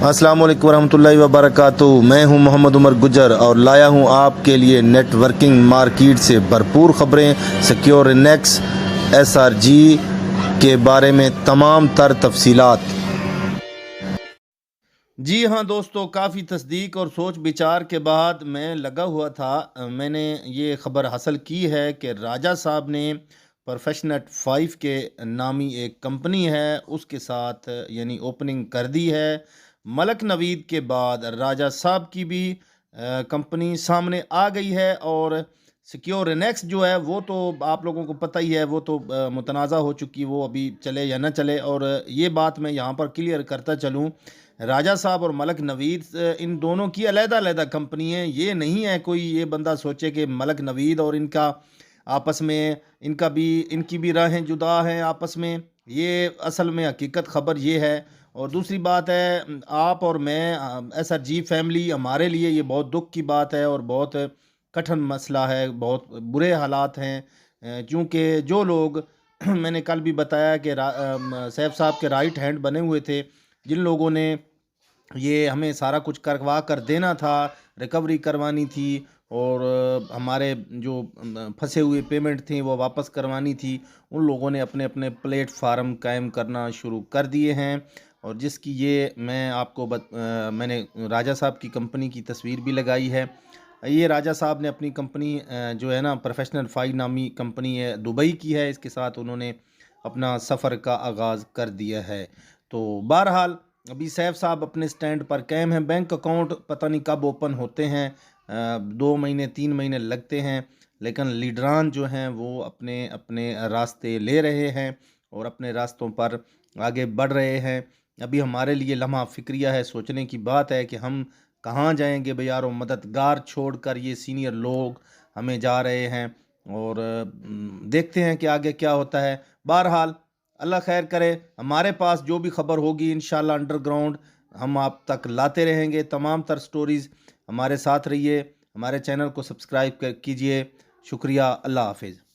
السلام علیکم ورحمۃ اللہ وبرکاتہ۔ میں ہوں محمد عمر گجر اور لایا ہوں آپ کے لیے نیٹ ورکنگ مارکیٹ سے بھرپور خبریں، سیکیورنیکس SRG کے بارے میں تمام تر تفصیلات۔ جی ہاں دوستو، کافی تصدیق اور سوچ بچار کے بعد میں لگا ہوا تھا، میں نے یہ خبر حاصل کی ہے کہ راجہ صاحب نے پروفیشنٹ 5 کے نامی ایک کمپنی ہے اس کے ساتھ یعنی اوپننگ کر دی ہے۔ ملک نوید کے بعد راجہ صاحب کی بھی کمپنی سامنے آ گئی ہے، اور سیکیورنیکس جو ہے وہ تو آپ لوگوں کو پتہ ہی ہے، وہ تو متنازع ہو چکی، وہ ابھی چلے یا نہ چلے۔ اور یہ بات میں یہاں پر کلیئر کرتا چلوں، راجہ صاحب اور ملک نوید ان دونوں کی علیحدہ علیحدہ کمپنی ہیں۔ یہ نہیں ہے کوئی یہ بندہ سوچے کہ ملک نوید اور ان کا آپس میں ان کی بھی راہیں جدا ہیں آپس میں۔ یہ اصل میں حقیقت خبر یہ ہے۔ اور دوسری بات ہے، آپ اور میں SRG فیملی، ہمارے لیے یہ بہت دکھ کی بات ہے اور بہت کٹھن مسئلہ ہے، بہت برے حالات ہیں، کیونکہ جو لوگ میں نے کل بھی بتایا کہ سیف صاحب کے رائٹ ہینڈ بنے ہوئے تھے، جن لوگوں نے یہ ہمیں سارا کچھ کروا کر دینا تھا، ریکوری کروانی تھی، اور ہمارے جو پھنسے ہوئے پیمنٹ تھیں وہ واپس کروانی تھی، ان لوگوں نے اپنے اپنے پلیٹ فارم قائم کرنا شروع کر دیے ہیں۔ اور جس کی یہ میں آپ کو میں نے راجہ صاحب کی کمپنی کی تصویر بھی لگائی ہے۔ یہ راجہ صاحب نے اپنی کمپنی جو ہے نا پروفیشنل 5 نامی کمپنی ہے، دبئی کی ہے، اس کے ساتھ انہوں نے اپنا سفر کا آغاز کر دیا ہے۔ تو بہرحال ابھی سیف صاحب اپنے سٹینڈ پر قائم ہیں۔ بینک اکاؤنٹ پتہ نہیں کب اوپن ہوتے ہیں، 2 مہینے 3 مہینے لگتے ہیں، لیکن لیڈران جو ہیں وہ اپنے اپنے راستے لے رہے ہیں اور اپنے راستوں پر آگے بڑھ رہے ہیں۔ ابھی ہمارے لیے لمحہ فکریہ ہے، سوچنے کی بات ہے کہ ہم کہاں جائیں گے بیارو، مددگار چھوڑ کر یہ سینئر لوگ ہمیں جا رہے ہیں، اور دیکھتے ہیں کہ آگے کیا ہوتا ہے۔ بہرحال اللہ خیر کرے، ہمارے پاس جو بھی خبر ہوگی انشاءاللہ انڈر گراؤنڈ ہم آپ تک لاتے رہیں گے۔ تمام تر سٹوریز ہمارے ساتھ رہیے، ہمارے چینل کو سبسکرائب کیجئے۔ شکریہ، اللہ حافظ۔